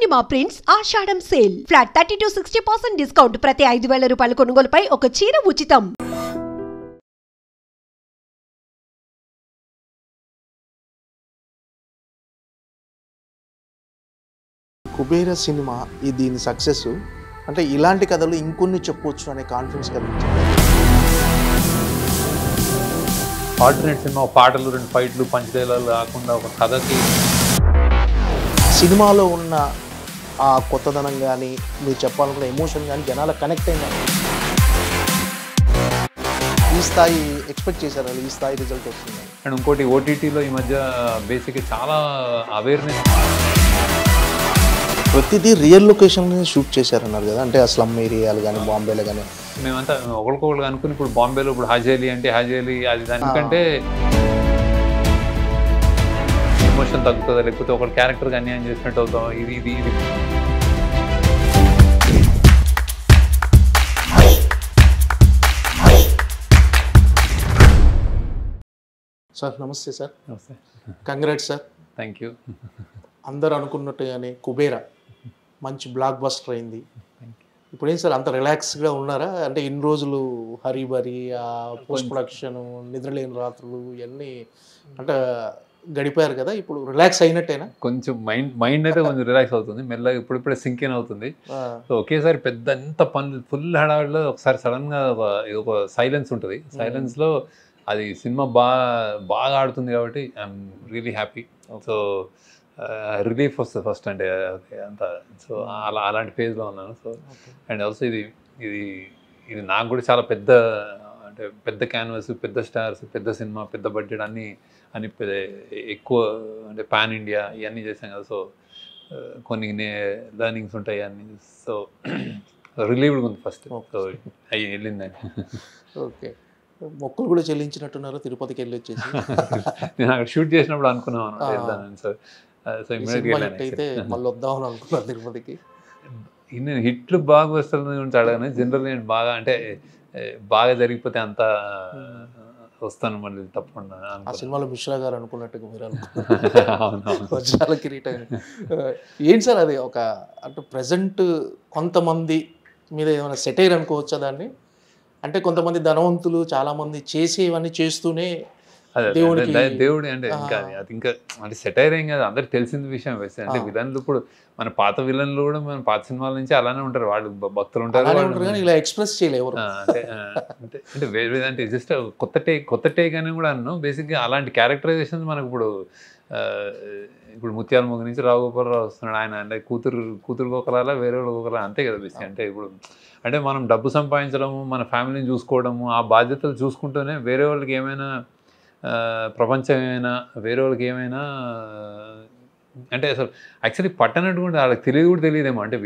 పూర్ణిమ prints ఆషాఢం sale flat 30-60% discount ప్రతి 5,000 రూపాయల కొనుగోలుపై ఒక చీర ఉచితం. కుబేర సినిమా దీని సక్సెస్ అంటే ఇలాంటి కథలు ఇంకొన్ని చెప్పొచ్చు అనే కాన్ఫిడెన్స్ కలిగించింది. ఆల్టర్నేట్ సినిమా పాటలు, 2 ఫైట్లు, పంచ్ డైలాగులు కాకుండా ఒక కథకి సినిమాలో ఉన్న ఆ కొత్తదనం కానీ మీరు చెప్పాలనుకున్న ఎమోషన్ కానీ జనాలకు కనెక్ట్ అయింది. ఈ స్థాయి ఎక్స్పెక్ట్ చేశారు, ఈ స్థాయి రిజల్ట్ వస్తుంది. అండ్ ఇంకోటి ఓటీటీలో ఈ మధ్య బేసిక్గా చాలా అవేర్నెస్, ప్రతిదీ రియల్ లొకేషన్ షూట్ చేశారన్నారు కదా, అంటే ఆ స్లమ్ ఏరియాలు కానీ బాంబేలో కానీ. మేమంతా ఒకరికొకరు అనుకుని ఇప్పుడు బాంబేలో ఇప్పుడు హాజేలి అంటే హాజేలి అది దానికంటే ఎమోషన్ తగ్గుతుందా, లేకపోతే ఒక క్యారెక్టర్కి అన్యాయం చేసినట్టు అవుతాం. ఇది సార్ నమస్తే సార్. నమస్తే, కంగ్రాట్స్ సార్. Thank you. అందరు అనుకున్నట్టుగానే కుబేరా మంచి బ్లాక్ బస్టర్ అయింది. ఇప్పుడు ఏం సార్ అంత రిలాక్స్గా ఉన్నారా? అంటే ఇన్ని రోజులు హరిబరి, పోస్ట్ ప్రొడక్షన్, నిద్రలేని రాత్రులు ఇవన్నీ అంటే గడిపారు కదా, ఇప్పుడు రిలాక్స్ అయినట్టేనా? కొంచెం మైండ్ అయితే కొంచెం రిలాక్స్ అవుతుంది, మెల్లగా ఇప్పుడిప్పుడే సింక్ ఇన్ అవుతుంది. సో ఒకేసారి పెద్ద ఎంత పనులు ఫుల్ హడావిడిలో ఒకసారి సడన్గా ఒక సైలెన్స్ ఉంటుంది. సైలెన్స్లో అది సినిమా బాగా ఆడుతుంది కాబట్టి I'm really happy. So relief వస్తుంది ఫస్ట్, అంటే అంత. సో అలాంటి ఫేజ్లో ఉన్నాను. సో అండ్ ఆల్సో ఇది నాకు కూడా చాలా పెద్ద క్యాన్వాస్, పెద్ద స్టార్స్, పెద్ద సినిమా, పెద్ద బడ్జెట్ అన్నీ ఎక్కువ అంటే పాన్ ఇండియా ఇవన్నీ చేశాం కదా. సో కొన్ని లర్నింగ్స్ ఉంటాయి అన్నీ. సో రిలీవ్డ్గా ఉంది ఫస్ట్. సో అవి వెళ్ళిందని. ఓకే, మొక్కులు కూడా చెల్లించినట్టున్నారు తిరుపతికి వెళ్ళి వచ్చేసి. నేను అక్కడ షూట్ చేసినప్పుడు అనుకున్నాను వెళ్దానని. సో అయితే మళ్ళీ వద్దామని అనుకున్నాను తిరుపతికి. నేను హిట్లు బాగా వస్తుంది గురించి అడగను. జనరల్ నేను బాగా జరిగిపోతే అంతా వస్తాను మళ్ళీ తప్పకుండా. ఆ సినిమాలో మిశ్రా గారు అనుకున్నట్టుగా మీరు అనుకున్నారు కిరీటం. ఏంటి సార్ అది ఒక అంటే ప్రజెంట్ కొంతమంది మీద ఏమైనా సెటైర్ అనుకోవచ్చా దాన్ని? అంటే కొంతమంది ధనవంతులు చాలామంది చేసేవన్నీ చేస్తూనే దేవుడి అంటే ఇంకా అది ఇంకా అంటే సెటైర్ ఏం కాదు, అందరికి తెలిసిన విషయం. వేస్తే అంటే విలన్లు ఇప్పుడు మన పాత విలన్లు కూడా మన పాత సినిమాల నుంచి అలానే ఉంటారు, వాళ్ళు భక్తులు ఉంటారు, ఇలా ఎక్స్ప్రెస్ చేయలేరు. అంటే వేరే అంటే జస్ట్ కొత్త టేక్ అని కూడా అన్నాను. బేసిక్గా అలాంటి క్యారెక్టరైజేషన్స్ మనకు ఇప్పుడు ముత్యాల మొగ్గ నుంచి రావుగోపాలరావు వస్తున్నాడు, ఆయన అంటే కూతురు ఒకలా వేరే వాళ్ళు ఒకలా, అంతే కదా బేసిక్. అంటే ఇప్పుడు అంటే మనం డబ్బు సంపాదించడము, మన ఫ్యామిలీని చూసుకోవడము, ఆ బాధ్యతలు చూసుకుంటూనే వేరే వాళ్ళకి ఏమైనా ప్రపంచం ఏమైనా వేరే వాళ్ళకి ఏమైనా అంటే అసలు యాక్చువల్లీ పట్టనట్టు కూడా వాళ్ళకి కూడా తెలియదేమో. అంటే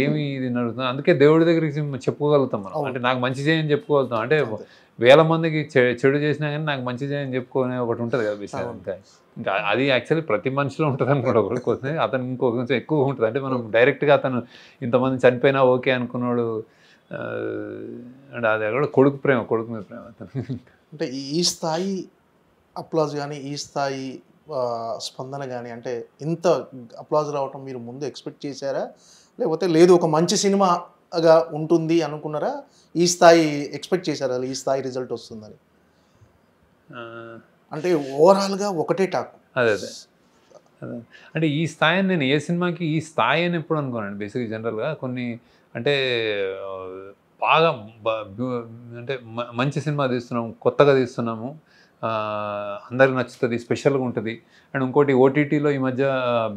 ఏమి ఇది నడుస్తుంది. అందుకే దేవుడి దగ్గరికి చెప్పుకోగలుగుతాం మనం. అంటే నాకు మంచి చేయని చెప్పుకోగలుగుతాం. అంటే 1000 మందికి చెడు చేసినా కానీ నాకు మంచి చేయని చెప్పుకునే ఒకటి ఉంటుంది కదా విషయం. ఇంకా అది యాక్చువల్లీ ప్రతి మనిషిలో ఉంటుంది అనుకోండి. ఒకరికి అతను కొంచెం ఎక్కువ ఉంటుంది. అంటే మనం డైరెక్ట్గా అతను ఇంతమంది చనిపోయినా ఓకే అనుకున్నాడు అంటే అది కూడా కొడుకు మీద ప్రేమ అతను. అంటే ఈ స్థాయి అప్లాజ్ కానీ, ఈ స్థాయి స్పందన కానీ, అంటే ఇంత అప్లాజ్ రావటం మీరు ముందు ఎక్స్పెక్ట్ చేశారా, లేకపోతే లేదు ఒక మంచి సినిమాగా ఉంటుంది అనుకున్నారా? ఈ స్థాయి ఎక్స్పెక్ట్ చేశారా ఈ స్థాయి రిజల్ట్ వస్తుందని? అంటే ఓవరాల్గా ఒకటే టాక్. అదే అంటే ఈ స్థాయి నేను ఏ సినిమాకి ఈ స్థాయి అని ఎప్పుడు అనుకోనండి. బేసిక్గా జనరల్గా కొన్ని అంటే బాగా అంటే మంచి సినిమా తీస్తున్నాము, కొత్తగా తీస్తున్నాము, అందరికి నచ్చుతుంది, స్పెషల్గా ఉంటుంది. అండ్ ఇంకోటి ఓటీటీలో ఈ మధ్య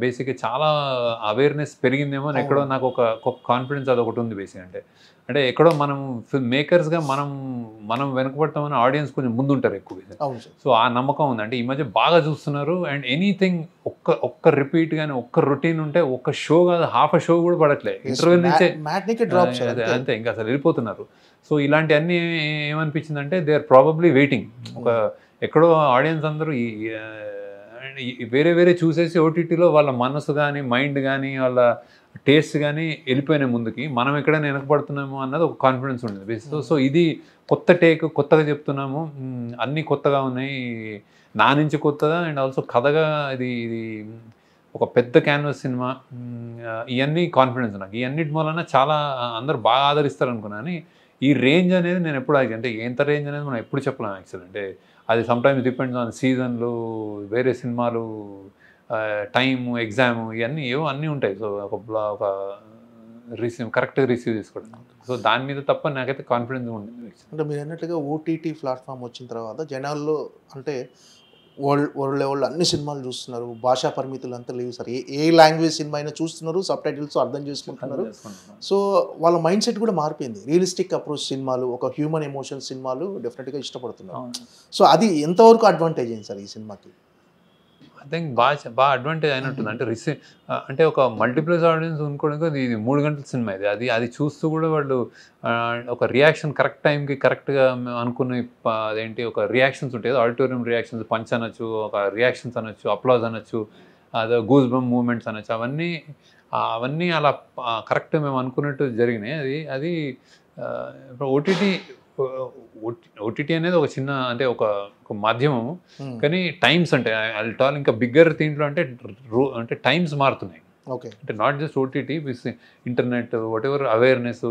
బేసిక్గా చాలా అవేర్నెస్ పెరిగిందేమో అని ఎక్కడో నాకు ఒక కాన్ఫిడెన్స్ అదొకటి ఉంది. బేసిక్ అంటే ఎక్కడో మనం ఫిల్మ్ మేకర్స్గా మనం వెనకబడతామని ఆడియన్స్ కొంచెం ముందుంటారు ఎక్కువ. సో ఆ నమ్మకం ఉంది. అంటే ఈ మధ్య బాగా చూస్తున్నారు. అండ్ ఎనీథింగ్ ఒక్క రిపీట్ కానీ ఒక్క రొటీన్ ఉంటే ఒక్క షో కాదు, హాఫ్ షో కూడా పడట్లేదు, ఇంటర్వ్యూ నుంచే అంతే ఇంకా అసలు వెళ్ళిపోతున్నారు. సో ఇలాంటివన్నీ ఏమనిపించిందంటే దే ఆర్ ప్రాబబ్లీ వెయిటింగ్. ఎక్కడో ఆడియన్స్ అందరూ వేరే చూసేసి ఓటీటీలో వాళ్ళ మనసు కానీ మైండ్ కానీ వాళ్ళ టేస్ట్ కానీ వెళ్ళిపోయినాయి ముందుకి, మనం ఎక్కడైనా వెనకబడుతున్నాము అన్నది ఒక కాన్ఫిడెన్స్ ఉండేది. సో ఇది కొత్త టేక్, కొత్తగా చెప్తున్నాము, అన్నీ కొత్తగా ఉన్నాయి, నా నుంచి కొత్తగా. అండ్ ఆల్సో కథగా ఇది ఒక పెద్ద క్యాన్వాస్ సినిమా, ఇవన్నీ కాన్ఫిడెన్స్ నాకు. ఇవన్నిటి వలన చాలా అందరూ బాగా ఆదరిస్తారు అనుకున్నాను. కానీ ఈ రేంజ్ అనేది నేను ఎప్పుడు అంటే ఎంత రేంజ్ అనేది మనం ఎప్పుడు చెప్పలేము యాక్చువల్. అంటే అది సమ్టైమ్స్ డిపెండ్స్ ఆన్ సీజన్లు, వేరే సినిమాలు, టైము, ఎగ్జాము, ఇవన్నీ ఏవో అన్నీ ఉంటాయి. సో ఒక కరెక్ట్గా రిసీవ్ చేసుకోవడం. సో దాని మీద తప్ప నాకైతే కాన్ఫిడెన్స్ ఉంది. అంటే మీరు అన్నట్టుగా ఓటీటీ ప్లాట్ఫామ్ వచ్చిన తర్వాత జనాల్లో అంటే వరల్డ్ లెవెల్లో అన్ని సినిమాలు చూస్తున్నారు, భాషా పరిమితులు అంతా లేవు సార్. ఏ లాంగ్వేజ్ సినిమా అయినా చూస్తున్నారు, సబ్ టైటిల్స్ అర్థం చేసుకుంటున్నారు. సో వాళ్ళ మైండ్ సెట్ కూడా మారిపోయింది. రియలిస్టిక్ అప్రోచ్ సినిమాలు, ఒక హ్యూమన్ ఎమోషన్ సినిమాలు డెఫినెట్గా ఇష్టపడుతున్నారు. సో అది ఎంతవరకు అడ్వాంటేజ్ అయింది సార్ ఈ సినిమాకి? ఐ థింక్ బాగా అడ్వాంటేజ్ అయినట్టుంది. అంటే అంటే ఒక మల్టీప్లెక్స్ ఆడియన్స్ అనుకోవడానికి ఇది 3 గంటల సినిమా. అది చూస్తూ కూడా వాళ్ళు ఒక రియాక్షన్ కరెక్ట్ టైంకి కరెక్ట్గా అనుకునే అదేంటి ఒక రియాక్షన్స్ ఉంటాయి, ఆడిటోరియం రియాక్షన్స్, పంచ్ అనొచ్చు, ఒక రియాక్షన్స్ అనొచ్చు, అప్లాజ్ అనొచ్చు, అదే గూస్ బంప్ మూమెంట్స్ అనొచ్చు, అవన్నీ అలా కరెక్ట్ మేము అనుకున్నట్టు జరిగినాయి. అది ఓటీటీ అనేది ఒక చిన్న అంటే ఒక మాధ్యమం. కానీ టైమ్స్ అంటే అల్టాల్ ఇంకా బిగ్గర్ దీంట్లో అంటే టైమ్స్ మారుతున్నాయి. ఓకే, అంటే not just OTT, internet, what ever awareness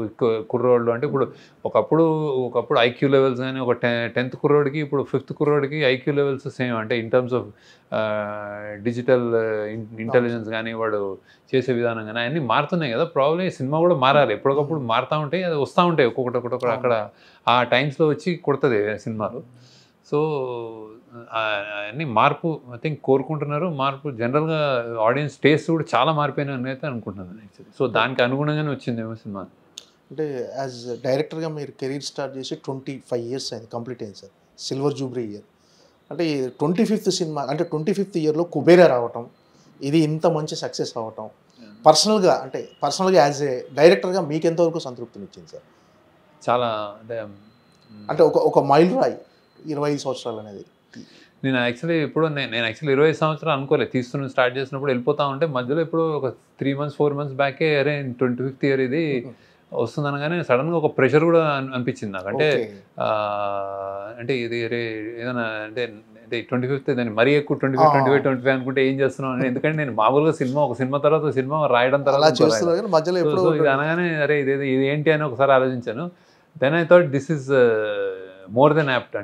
కుర్రోళ్ళు. అంటే ఒకప్పుడు ఐక్యూ లెవెల్స్ కానీ ఒక 10th కుర్రోడికి ఇప్పుడు 5th కుర్రోడికి ఐక్యూ లెవెల్స్ సేమ్. అంటే in terms of digital intelligence కానీ వాడు చేసే విధానం కానీ అవన్నీ మారుతున్నాయి కదా. ప్రాబ్లీ సినిమా కూడా మారాలి, ఎప్పటికప్పుడు మారుతూ ఉంటాయి, అది వస్తూ ఉంటాయి ఒక్కొక్కటి అక్కడ ఆ టైమ్స్లో వచ్చి కొడుతుంది సినిమాలు. సో అన్నీ మార్పు ఐ థింక్ కోరుకుంటున్నారు. మార్పు జనరల్గా ఆడియన్స్ టేస్ట్ కూడా చాలా మారిపోయినాయని అయితే అనుకుంటున్నాను యాక్చువల్లీ. సో దానికి అనుగుణంగానే వచ్చిందేమో సినిమా. అంటే యాజ్ డైరెక్టర్గా మీరు కెరీర్ స్టార్ట్ చేసి 25 years అయింది, కంప్లీట్ అయింది సార్. Silver Jubilee year. అంటే 25th సినిమా అంటే 25th ఇయర్లో కుబేరా రావటం, ఇది ఇంత మంచి సక్సెస్ అవ్వటం, పర్సనల్గా యాజ్ ఏ డైరెక్టర్గా మీకు ఎంతవరకు సంతృప్తినిచ్చింది సార్? చాలా అంటే ఒక మైల్ రాయి 25 సంవత్సరాలు అనేది. నేను యాక్చువల్లీ 25 సంవత్సరాలు అనుకోలేదు. స్టార్ట్ చేసినప్పుడు వెళ్ళిపోతా ఉంటే మధ్యలో ఇప్పుడు ఒక 3 months 4 months బ్యాకే అరే 25th ఇయర్ ఇది వస్తుంది అనగానే సడన్గా ఒక ప్రెషర్ కూడా అనిపించింది నాకు. అంటే ఇది ఏదైనా అంటే 25th దాన్ని మరీ ఎక్కువ 25 అనుకుంటే ఏం చేస్తున్నాం అని. ఎందుకంటే నేను మామూలుగా ఒక సినిమా తర్వాత సినిమా రాయడం తర్వాత ఇది అనగానే అరే ఇది ఏంటి అని ఒకసారి ఆలోచించాను. Then I thought this is more than apt.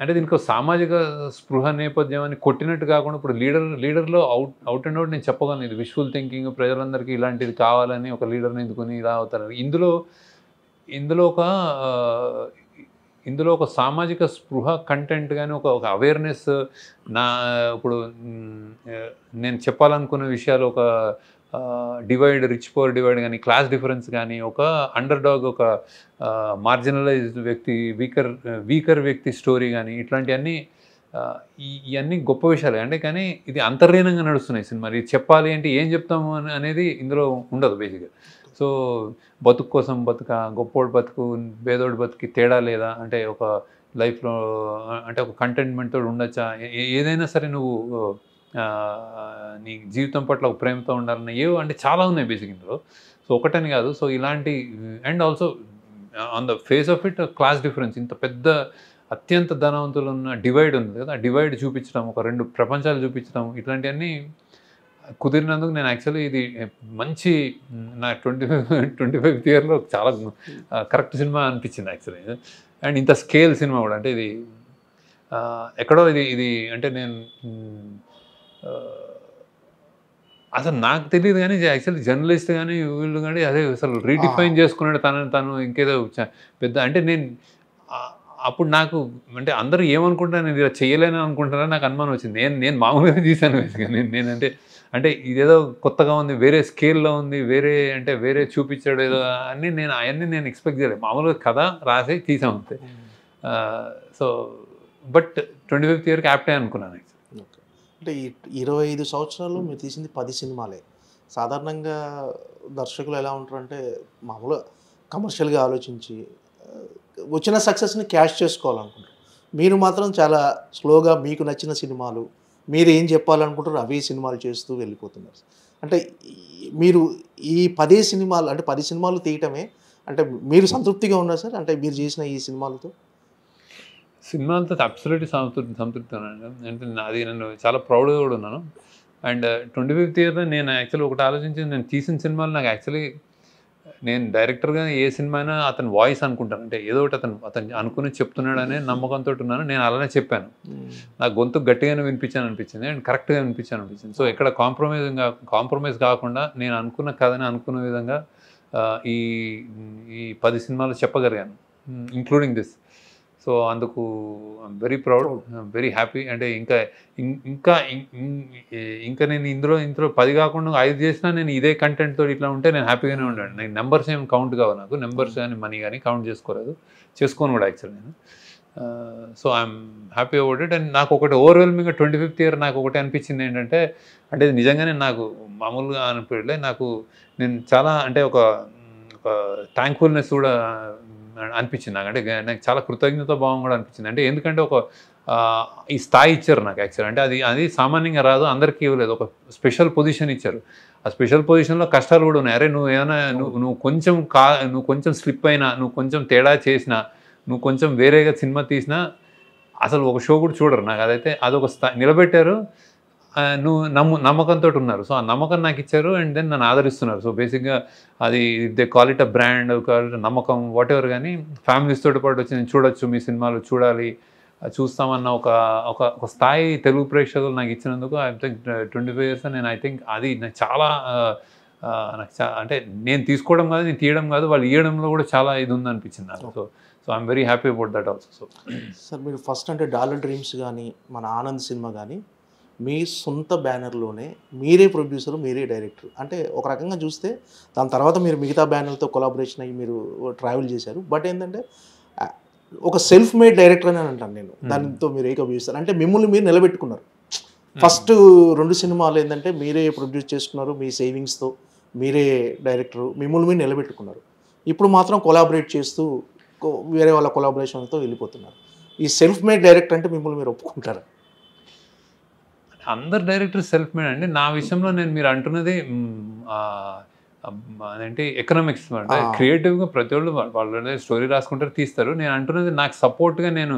అంటే దీనికి సామాజిక స్పృహ నేపథ్యం అని కొట్టినట్టు కాకుండా ఇప్పుడు లీడర్లో అవుట్ అండ్ అవుట్ నేను చెప్పగలను, ఇది విజువల్ థింకింగ్, ప్రజలందరికీ ఇలాంటిది కావాలని ఒక లీడర్ని ఎందుకుని ఇలా అవుతారు. ఇందులో ఒక సామాజిక స్పృహ కంటెంట్ కానీ ఒక అవేర్నెస్, ఇప్పుడు నేను చెప్పాలనుకున్న విషయాలు ఒక రిచ్ పవర్ డివైడ్ కానీ, క్లాస్ డిఫరెన్స్ కానీ, ఒక అండర్ డాగ్, ఒక మార్జినలైజ్డ్ వ్యక్తి, వీకర్ వ్యక్తి స్టోరీ కానీ, ఇట్లాంటివన్నీ ఇవన్నీ గొప్ప విషయాలు. అంటే కానీ ఇది అంతర్లీనంగా నడుస్తున్నాయి సినిమా. ఇది చెప్పాలి అంటే ఏం చెప్తాము అనేది ఇందులో ఉండదు బేసిక్గా. సో బతుకు కోసం గొప్పోడు బతుకు, పేదోడు బతుకి తేడా లేదా, అంటే ఒక లైఫ్లో అంటే ఒక కంటెంట్మెంట్తో ఉండొచ్చా, ఏదైనా సరే నువ్వు నీ జీవితం పట్ల ఒక ప్రేమతో ఉండాలన్న అంటే చాలా ఉన్నాయి బేసిక్ ఇందులో. సో ఒకటని కాదు. సో ఇలాంటి and also on the face of it class difference, ఇంత పెద్ద అత్యంత ధనవంతులు ఉన్న డివైడ్ ఉంది కదా, ఆ డివైడ్ చూపించడం, ఒక 2 ప్రపంచాలు చూపించడం, ఇట్లాంటివన్నీ కుదిరినందుకు నేను యాక్చువల్లీ ఇది మంచి నా 25th ఇయర్లో చాలా కరెక్ట్ సినిమా అనిపించింది యాక్చువల్లీ. అండ్ ఇంత స్కేల్ సినిమా కూడా. అంటే ఇది ఎక్కడో ఇది అంటే నేను అసలు నాకు తెలియదు కానీ యాక్చువల్లీ జర్నలిస్ట్ కానీ వీళ్ళు కానీ అదే అసలు రీడిఫైన్ చేసుకున్నాడు తను ఇంకేదో పెద్ద. అంటే నేను అప్పుడు నాకు అంటే అందరూ ఏమనుకుంటారు, నేను ఇలా చేయలేని అనుకుంటారని నాకు అనుమానం వచ్చింది. నేను మామూలుగా తీశాను బేసిక్గా. అంటే ఇదేదో కొత్తగా ఉంది, వేరే స్కేల్లో ఉంది, వేరే చూపించాడు ఏదో అని అవన్నీ నేను ఎక్స్పెక్ట్ చేయలేదు. మామూలుగా కథ రాసి తీసాం అంతే. సో బట్ 25th ఇయర్కి యాప్టే అనుకున్నాను. అంటే 25 సంవత్సరాలు మీరు తీసింది 10 సినిమాలే. సాధారణంగా దర్శకులు ఎలా ఉంటారంటే మామూలుగా కమర్షియల్గా ఆలోచించి వచ్చిన సక్సెస్ని క్యాష్ చేసుకోవాలనుకుంటారు. మీరు మాత్రం చాలా స్లోగా మీకు నచ్చిన సినిమాలు, మీరు ఏం చెప్పాలనుకుంటారు అవి సినిమాలు చేస్తూ వెళ్ళిపోతున్నారు. అంటే మీరు ఈ 10 సినిమాలు అంటే 10 సినిమాలు తీయటమే అంటే మీరు సంతృప్తిగా ఉన్నారు సార్? అంటే మీరు చేసిన ఈ సినిమాలతో అబ్సల్యూట్లీ సంతృప్తి ఉన్నాను. అంటే అది నన్ను చాలా ప్రౌడ్గా కూడా ఉన్నాను. అండ్ 25th ఇయర్లో నేను యాక్చువల్లీ ఒకటి ఆలోచించి నేను తీసిన సినిమాలు నాకు యాక్చువల్లీ నేను డైరెక్టర్గా ఏ సినిమా అయినా అతని వాయిస్ అనుకుంటాను, అంటే ఏదో ఒకటి అతను అనుకుని చెప్తున్నాడనే నమ్మకంతో ఉన్నాను. నేను అలానే చెప్పాను, నాకు గొంతు గట్టిగానే అనిపించింది అండ్ కరెక్ట్గా అనిపించింది. సో ఎక్కడ కాంప్రమైజ్ కాకుండా నేను అనుకున్న కథని అనుకున్న విధంగా ఈ 10 సినిమాలు చెప్పగలిగాను, ఇంక్లూడింగ్ దిస్. సో అందుకు I'm very proud, very happy. అంటే ఇంకా నేను ఇందులో 10 కాకుండా 5 చేసినా నేను ఇదే కంటెంట్ తోటి ఇట్లా ఉంటే నేను హ్యాపీగానే ఉన్నాను. నేను నెంబర్స్ ఏం కౌంట్ కావు, నాకు నెంబర్స్ కానీ మనీ కానీ కౌంట్ చేసుకోను కూడా యాక్చువల్లీ నేను. So I'm happy about it. And నాకు ఒకటి ఓవర్వెల్మింగ్గా 25th ఇయర్ నాకు ఒకటి అనిపించింది ఏంటంటే, అంటే నిజంగానే నాకు మామూలుగా అనిపించలే, నాకు నేను చాలా అంటే ఒక థ్యాంక్ఫుల్నెస్ కూడా అనిపించింది నాకు. అంటే నాకు చాలా కృతజ్ఞత భావం కూడా అనిపించింది. అంటే ఎందుకంటే ఈ స్థాయి ఇచ్చారు నాకు యాక్చువల్. అంటే అది సామాన్యంగా రాదు, అందరికీ ఇవ్వలేదు, ఒక స్పెషల్ పొజిషన్ ఇచ్చారు. ఆ స్పెషల్ పొజిషన్లో కష్టాలు కూడా ఉన్నాయి. అరే నువ్వు కొంచెం స్లిప్ అయినా, నువ్వు కొంచెం తేడా చేసినా, నువ్వు కొంచెం వేరేగా సినిమా తీసినా అసలు ఒక షో కూడా చూడరు. నాకు అదొక నిలబెట్టారు, నువ్వు నమ్మకంతో ఉన్నారు. సో ఆ నమ్మకం నాకు ఇచ్చారు అండ్ దెన్ నన్ను ఆదరిస్తున్నారు. సో బేసిక్గా అది they call it a brand, నమ్మకం, వాట్ ఎవర్. కానీ ఫ్యామిలీస్ తోటి పాటు వచ్చి నేను చూడొచ్చు, మీ సినిమాలు చూడాలి, చూస్తామన్న ఒక స్థాయి తెలుగు ప్రేక్షకులు నాకు ఇచ్చినందుకు ఐ థింక్ 25 years నేను ఐ థింక్ అది నాకు చాలా అంటే నేను తీసుకోవడం కాదు, నేను తీయడం కాదు, వాళ్ళు ఇవ్వడంలో కూడా చాలా ఇది ఉందనిపించింది నాకు. So I'm very happy about that also. So sir మీరు ఫస్ట్ అంటే డాలర్ డ్రీమ్స్ కానీ మన ఆనంద్ సినిమా కానీ మీ సొంత బ్యానర్లోనే మీరే ప్రొడ్యూసర్, మీరే డైరెక్టర్, అంటే ఒక రకంగా చూస్తే దాని తర్వాత మీరు మిగతా బ్యానర్లతో కొలాబరేషన్ అయ్యి మీరు ట్రావెల్ చేశారు. బట్ ఏంటంటే ఒక సెల్ఫ్ మేడ్ డైరెక్టర్ అని అంటాను నేను, దానితో మీరు ఏకీభవిస్తారు. అంటే మిమ్మల్ని మీరు నిలబెట్టుకున్నారు. ఫస్ట్ 2 సినిమాలు ఏంటంటే మీరే ప్రొడ్యూస్ చేసుకున్నారు, మీ సేవింగ్స్తో మీరే డైరెక్టర్, మిమ్మల్ని మీరు నిలబెట్టుకున్నారు. ఇప్పుడు మాత్రం కొలాబరేట్ చేస్తూ వేరే వాళ్ళ కొలాబరేషన్తో వెళ్ళిపోతున్నారు. ఈ సెల్ఫ్ మేడ్ డైరెక్టర్ అంటే మిమ్మల్ని మీరు ఒప్పుకుంటారా? అందరు డైరెక్టర్ సెల్ఫ్ మేడ్ అండి. నా విషయంలో మీరు అంటున్నది అదేంటి ఎకనామిక్స్, అంటే క్రియేటివ్గా ప్రతి వాళ్ళు స్టోరీ రాసుకుంటారు, తీస్తారు. నేను అంటున్నది నాకు సపోర్ట్గా నేను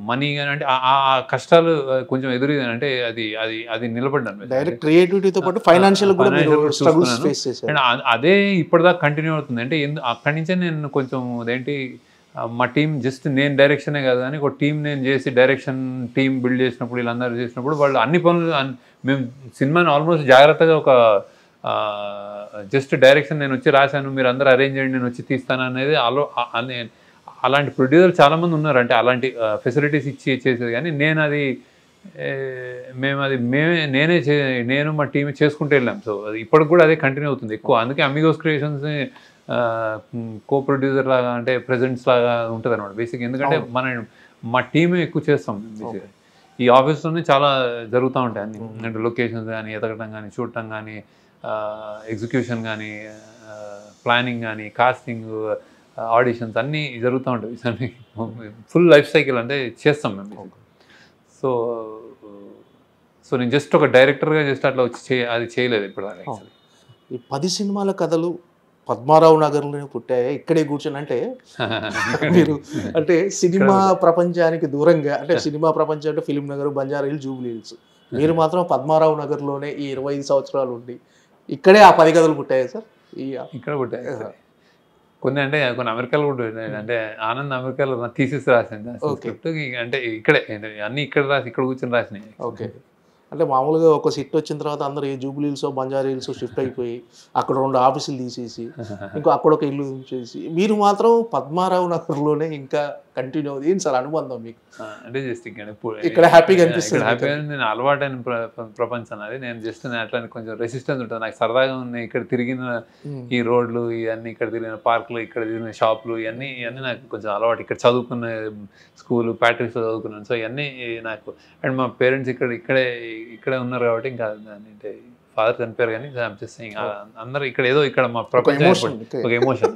మనీ కానీ అంటే ఆ కష్టాలు కొంచెం అంటే అది నిలబడ్డాను. డైరెక్ట్ క్రియేటివిటీతో పాటు ఫైనాన్షియల్ అండ్ అదే ఇప్పటిదాకా కంటిన్యూ అవుతుంది. అంటే అక్కడి నుంచే నేను కొంచెం అదేంటి మా టీం జస్ట్ నేను డైరెక్షనే కాదు కానీ ఒక టీం నేను చేసి డైరెక్షన్ టీం బిల్డ్ చేసినప్పుడు వీళ్ళందరూ చేసినప్పుడు వాళ్ళు అన్ని పనులు మేము సినిమాని ఆల్మోస్ట్ జాగ్రత్తగా ఒక జస్ట్ డైరెక్షన్ నేను వచ్చి రాశాను, మీరు అందరూ అరేంజ్ చేయండి, నేను వచ్చి తీస్తాను అనేది అలాంటి ప్రొడ్యూసర్ చాలామంది ఉన్నారు. అంటే అలాంటి ఫెసిలిటీస్ ఇచ్చి చేసేది. కానీ నేను మా టీమే చేసుకుంటూ వెళ్ళాం. సో అది ఇప్పటికి కూడా అదే కంటిన్యూ అవుతుంది ఎక్కువ. అందుకే అమిగోస్ క్రియేషన్స్ కో ప్రొడ్యూసర్ లాగా అంటే ప్రెజెంట్స్ లాగా ఉంటుంది అనమాట బేసిక్. ఎందుకంటే మా టీమే ఎక్కువ చేస్తాం బేసిక్గా. ఈ ఆఫీస్లోనే చాలా జరుగుతూ ఉంటాయి అన్ని, అంటే లొకేషన్స్ కానీ ఎతకడం కానీ చూడటం కానీ ఎగ్జిక్యూషన్ కానీ ప్లానింగ్ కానీ కాస్టింగ్ ఆడిషన్స్ అన్నీ జరుగుతూ ఉంటాయి. ఫుల్ లైఫ్ సైకిల్ అంటే చేస్తాం మేము. సో నేను జస్ట్ ఒక డైరెక్టర్గా జస్ట్ అట్లా వచ్చి అది చేయలేదు ఇప్పుడు. ఈ 10 సినిమాల కథలు పద్మారావు నగర్లోనే పుట్టాయి, ఇక్కడే కూర్చొని. అంటే మీరు అంటే సినిమా ప్రపంచానికి దూరంగా, అంటే సినిమా ప్రపంచం అంటే film Nagar, Banjara hills, Jubilee hills, మీరు మాత్రం పద్మారావు నగర్లోనే ఈ 25 సంవత్సరాలు ఉండి ఇక్కడే ఆ 10 కథలు పుట్టాయి సార్. ఇక్కడ పుట్టాయి కొన్ని, అంటే కొన్ని అమెరికాలో కూడా అంటే ఆనంద్ అమెరికాలో థీసిస్ రాసింది స్క్రిప్ట్, అంటే ఇక్కడే అన్ని ఇక్కడ రాసి ఇక్కడ కూర్చొని రాసినాయి. ఓకే. అంటే మామూలుగా ఒక సిట్ వచ్చిన తర్వాత అందరూ ఏ జూబ్లీ హిల్స్, బంజారా హిల్స్ షిఫ్ట్ అయిపోయి అక్కడ 2 ఆఫీసులు తీసేసి ఇంకో అక్కడ ఒక ఇల్లు ఉంచేసి మీరు మాత్రం పద్మారావు నగర్లోనే ఇంకా కంటిన్యూ అవుతుంది. ఏంటి సార్ అనుబంధం మీకు? అంటే జస్ట్ ఇక్కడ హ్యాపీగా అనిపిస్తుంది. హ్యాపీగా నేను అలవాటైన ప్రపంచం అది. నేను జస్ట్ అట్లా కొంచెం రెసిస్టెన్స్ ఉంటుంది నాకు, సరదాగా ఉన్నాయి ఇక్కడ తిరిగిన ఈ రోడ్లు ఇవన్నీ, ఇక్కడ తిరిగిన పార్కులు, ఇక్కడ తిరిగిన షాపులు, ఇవన్నీ నాకు కొంచెం అలవాటు. ఇక్కడ చదువుకున్న స్కూలు ప్యాట్రిక్స్లో చదువుకున్నాను. సో ఇవన్నీ నాకు, అండ్ మా పేరెంట్స్ ఇక్కడే ఉన్నారు కాబట్టి ఇంకా అంటే ఫాదర్ చనిపోయారు కానీ అందరూ ఇక్కడ ఏదో ఇక్కడ మా ప్రపంచం ఒక ఎమోషన్.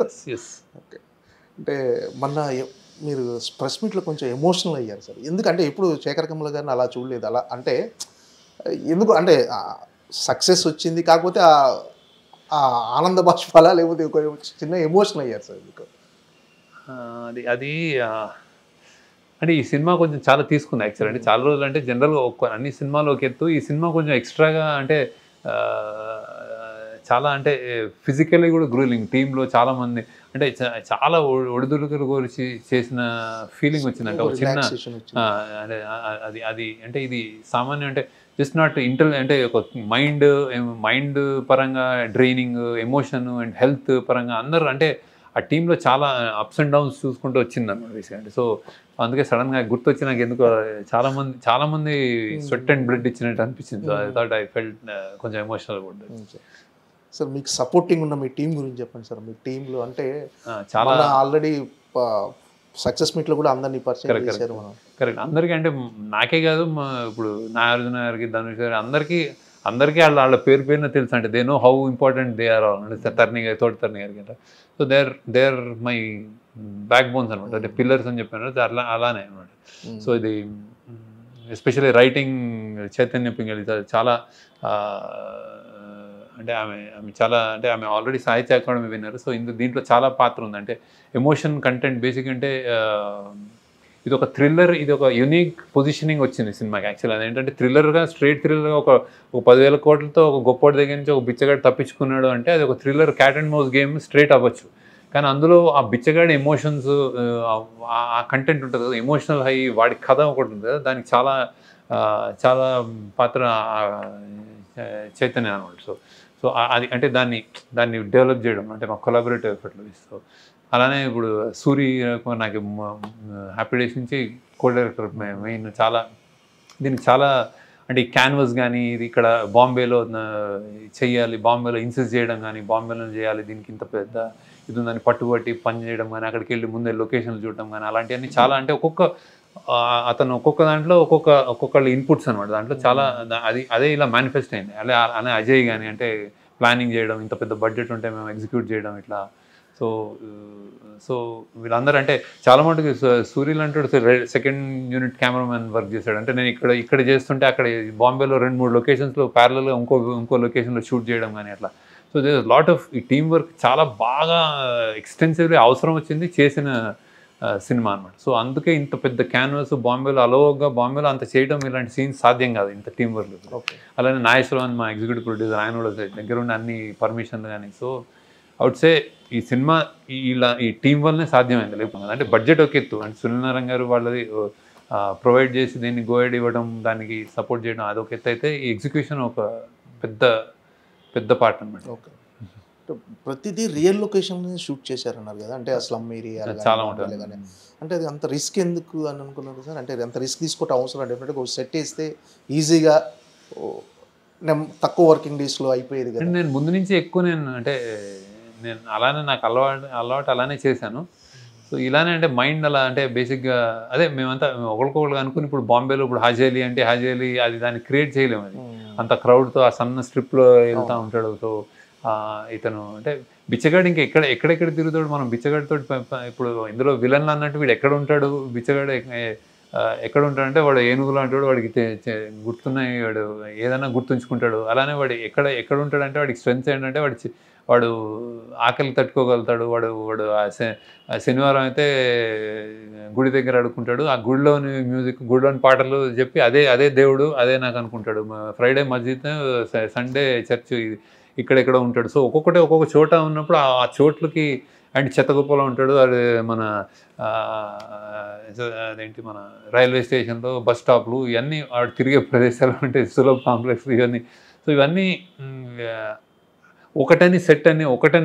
అంటే మొన్న మీరు ప్రెస్ మీట్లో కొంచెం ఎమోషనల్ అయ్యారు సార్. ఎందుకంటే ఎప్పుడు శేఖర్ కమల గారిని అలా చూడలేదు. అలా అంటే ఎందుకు అంటే సక్సెస్ వచ్చింది, కాకపోతే ఆ ఆనంద బాష్పాలా లేకపోతే చిన్న ఎమోషనల్ అయ్యారు సార్ ఎందుకు? అది అంటే ఈ సినిమా కొంచెం చాలా తీసుకుంది యాక్చువల్. అంటే చాలా రోజులు అంటే జనరల్గా అన్ని సినిమాలు ఒక ఎత్తు, ఈ సినిమా కొంచెం ఎక్స్ట్రాగా అంటే చాలా అంటే ఫిజికల్లీ కూడా గ్రూలింగ్ టీంలో చాలామంది అంటే చాలా ఒడిదుడుకులు గురించి చేసిన ఫీలింగ్ వచ్చింది. అంటే ఒక చిన్న అంటే అది అంటే ఇది సామాన్యం అంటే జస్ట్ నాట్ అంటే ఒక మైండ్ పరంగా డ్రైనింగ్, ఎమోషన్ అండ్ హెల్త్ పరంగా అందరూ అంటే ఆ టీంలో చాలా అప్స్ అండ్ డౌన్స్ చూసుకుంటూ వచ్చింది అన్నమాట బేసిక్గా. సో అందుకే సడన్గా గుర్తొచ్చి నాకు ఎందుకు చాలామంది స్వెట్ అండ్ బ్లడ్ ఇచ్చినట్టు అనిపించింది. So I thought I felt కొంచెం ఎమోషనల్గా ఉంటుంది. సార్ మీకు సపోర్టింగ్ ఉన్న మీ టీం గురించి చెప్పండి సార్. మీ టీంలో అంటే చాలా ఆల్రెడీ సక్సెస్ మీట్లో కూడా అందరినీ పరిచయం చేశారు మనం. కరెక్ట్. అందరికీ అంటే నాకే కాదు, ఇప్పుడు నాగార్జున గారికి, ధనుష్ గారికి అందరికీ వాళ్ళ పేరున తెలుసు. అంటే they know how important they are all. అంటే తోటి తరణి గారికి అంటే so they are my backbones అనమాట. అంటే పిల్లర్స్ అని చెప్పాను అలానే అనమాట. సో ఇది ఎస్పెషల్లీ రైటింగ్ చైతన్య పింగళి చాలా అంటే ఆమె చాలా అంటే ఆమె ఆల్రెడీ సాహిత్య అకాడమీ విన్నారు. సో దీంట్లో చాలా పాత్ర ఉంది. అంటే ఎమోషన్ కంటెంట్ బేసిక్ అంటే ఇది ఒక థ్రిల్లర్, ఇది ఒక యూనిక్ పొజిషనింగ్ వచ్చింది సినిమాకి యాక్చువల్. అదేంటంటే థ్రిల్లర్గా, స్ట్రైట్ థ్రిల్లర్గా ఒక 10,000 కోట్లతో ఒక గొప్పటి దగ్గర నుంచి ఒక బిచ్చగాడు తప్పించుకున్నాడు అంటే అది ఒక thriller cat and mouse game straight అవ్వచ్చు. కానీ అందులో ఆ బిచ్చగాడి ఎమోషన్స్, ఆ కంటెంట్ ఉంటుంది కదా, ఎమోషనల్ హై, వాడి కథ ఒకటి ఉంటుంది కదా, దానికి చాలా పాత్ర చైతన్య అనమాట. సో అది అంటే దాన్ని డెవలప్ చేయడం అంటే మా కొలాబరేటివ్ ఎఫర్ట్లో. సో అలానే ఇప్పుడు సూరి నాకు హ్యాపీ డేస్ నుంచి కో డైరెక్టర్ మెయిన్. దీనికి చాలా అంటే ఈ క్యాన్వస్ కానీ ఇది ఇక్కడ బాంబేలో చెయ్యాలి, బాంబేలో ఇన్సిస్ట్ చేయడం కానీ, బాంబేలో చేయాలి, దీనికి ఇంత పెద్ద ఇది ఉందని పట్టుబట్టి పని చేయడం కానీ, అక్కడికి వెళ్ళి ముందే లొకేషన్లు చూడడం కానీ, అలాంటివన్నీ చాలా అంటే అతను ఒక్కొక్క దాంట్లో ఒక్కొక్కళ్ళ ఇన్పుట్స్ అనమాట. దాంట్లో చాలా అదే ఇలా మేనిఫెస్ట్ అయింది. అనే అజయ్ కానీ అంటే ప్లానింగ్ చేయడం, ఇంత పెద్ద బడ్జెట్ ఉంటే మేము ఎగ్జిక్యూట్ చేయడం ఇట్లా. సో వీళ్ళందరూ అంటే చాలా మటుకు సూర్యులు అంటాడు సెకండ్ యూనిట్ కెమెరామెన్ వర్క్ చేశాడు. అంటే నేను ఇక్కడ చేస్తుంటే అక్కడ బాంబేలో 2-3 లొకేషన్స్లో ప్యారలల్గా ఇంకో లొకేషన్లో షూట్ చేయడం కానీ అట్లా. సో దే లాట్ ఆఫ్ ఈ టీమ్ వర్క్ చాలా బాగా ఎక్స్టెన్సివ్లీ అవసరం వచ్చింది చేసిన సినిమా అనమాట. సో అందుకే ఇంత పెద్ద క్యాన్వాస్ బాంబేలో అంత చేయడం, ఇలాంటి సీన్స్ సాధ్యం కాదు ఇంత టీం వర్క్. అలానే నాగేశ్వరరావు మా ఎగ్జిక్యూటివ్ ప్రొడ్యూసర్, ఆయన కూడా దగ్గర ఉండి అన్ని పర్మిషన్లు కానీ. సో అవుట్ సే ఈ సినిమా ఈ టీం వల్లనే సాధ్యమైంది. లేకపోతే అంటే బడ్జెట్ ఒక ఎత్తు, అంటే సునీల్ నారాయణ గారు వాళ్ళది ప్రొవైడ్ చేసి దీన్ని గోయడ్ ఇవ్వడం, దానికి సపోర్ట్ చేయడం అదొక ఎత్తు అయితే, ఈ ఎగ్జిక్యూషన్ ఒక పెద్ద పార్ట్ అనమాట. ఓకే. ప్రతిదీ రియల్ లొకేషన్ షూట్ చేశారన్నారు కదా, అంటే ఆ స్లమ్ ఏరియా చాలా ఉంటుంది. అంటే అది అంత రిస్క్ ఎందుకు అని అనుకున్నారు సార్? అంటే అంత రిస్క్ తీసుకోవటం అవసరం? డెఫినెట్గా ఒక సెట్ వేస్తే ఈజీగా తక్కువ వర్కింగ్ డేస్లో అయిపోయేది కదా. నేను ముందు నుంచి ఎక్కువ నేను అలానే నాకు అలవాటు అలానే చేశాను. సో ఇలానే అంటే మైండ్ అలా అంటే బేసిక్గా అదే మేమంతా ఒకరికొకరు అనుకుని ఇప్పుడు బాంబేలో ఇప్పుడు హాజేలి అంటే హాజేలి అది దాన్ని క్రియేట్ చేయలేము. అది అంత క్రౌడ్తో ఆ సన్న స్ట్రిప్లో వెళ్తూ ఉంటాడు. సో ఇతను అంటే బిచ్చగాడు ఇంకా ఎక్కడెక్కడ తిరుగుతాడు. మనం బిచ్చగాడితో ఇప్పుడు ఇందులో విలన్లు అన్నట్టు వీడు ఎక్కడ ఉంటాడు, బిచ్చగాడు ఎక్కడ ఉంటాడంటే వాడు ఏనుగులు అంటాడు, వాడికి గుర్తున్నాయి, వాడు ఏదైనా గుర్తుంచుకుంటాడు. అలానే వాడు ఎక్కడ ఉంటాడంటే వాడికి స్ట్రెంగ్త్ ఏంటంటే వాడు ఆకలి తట్టుకోగలుగుతాడు. వాడు శనివారం అయితే గుడి దగ్గర అడుక్కుంటాడు, ఆ గుడిలోని మ్యూజిక్, గుడిలోని పాటలు చెప్పి అదే దేవుడు అదే నాకు అనుకుంటాడు. ఫ్రైడే మస్జిద్, సండే చర్చ్, ఇక్కడెక్కడ ఉంటాడు. సో ఒక్కొక్క చోట ఉన్నప్పుడు ఆ చోట్లకి అండ్ చెత్తగుప్పలో ఉంటాడు. అది అదేంటి మన రైల్వే స్టేషన్లో, బస్ స్టాప్లు, ఇవన్నీ వాడు తిరిగే ప్రదేశాలు ఉంటాయి, సులభ కాంప్లెక్స్ ఇవన్నీ. సో ఇవన్నీ ఒకటని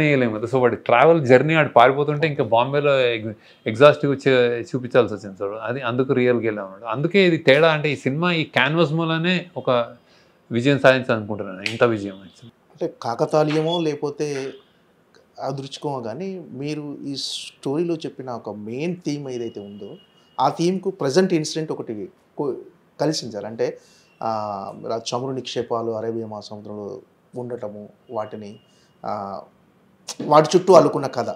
వేయలేము కదా. సో వాడి ట్రావెల్ జర్నీ ఆడు పారిపోతుంటే ఇంకా బాంబేలో ఎగ్జాస్టివ్ చూపించాల్సి వచ్చింది. సో అది అందుకు రియల్గా వెళ్ళామన్నాడు. అందుకే ఇది తేడా. అంటే ఈ సినిమా ఈ క్యాన్వాస్ మూలనే ఒక విజయం సాధించాలనుకుంటున్నాను. ఇంత విజయం అంటే కాకతాళీయమో లేకపోతే అదృష్టమో కానీ, మీరు ఈ స్టోరీలో చెప్పిన ఒక మెయిన్ థీమ్ ఏదైతే ఉందో ఆ థీమ్కు ప్రజెంట్ ఇన్సిడెంట్ ఒకటి కలిసింది సార్. అంటే చమురు నిక్షేపాలు అరేబియా మహాసముద్రంలో ఉండటము, వాటి చుట్టూ అల్లుకున్న కథ.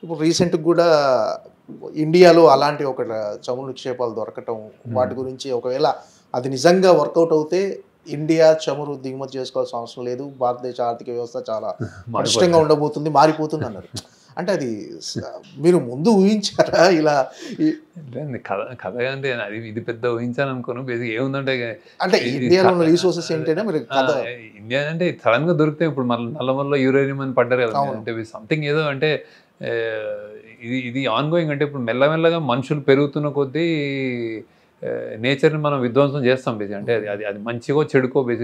ఇప్పుడు రీసెంట్గా కూడా ఇండియాలో అలాంటి ఒక చమురు నిక్షేపాలు దొరకటం, వాటి గురించి ఒకవేళ అది నిజంగా వర్కౌట్ అవుతే ఇండియా చమురు దిగుమతి చేసుకోవాల్సిన అవసరం లేదు, భారతదేశ ఆర్థిక వ్యవస్థ చాలా పటిష్టంగా ఉండబోతుంది, మారిపోతుంది అన్నారు. అంటే అది మీరు ముందు ఊహించారా ఇలా కథ కథ అంటే అది ఇది పెద్ద ఊహించాను అనుకోను. బేసిక్ ఏముందంటే అంటే ఇండియాలో ఉన్న రీసోర్సెస్ ఏంటంటే మీరు కథ ఇండియా అంటే సడన్ గా దొరికితే ఇప్పుడు నల్లమల్లో యూరేనియం అని పడ్డారు కదా. అంటే సంథింగ్ ఏదో అంటే ఇది ఆన్ గోయింగ్. అంటే ఇప్పుడు మెల్లమెల్లగా మనుషులు పెరుగుతున్న కొద్దీ నేచర్ని మనం విధ్వంసం చేస్తాం బేసిక్. అంటే అది మంచిగో చెడుకో బేసిక్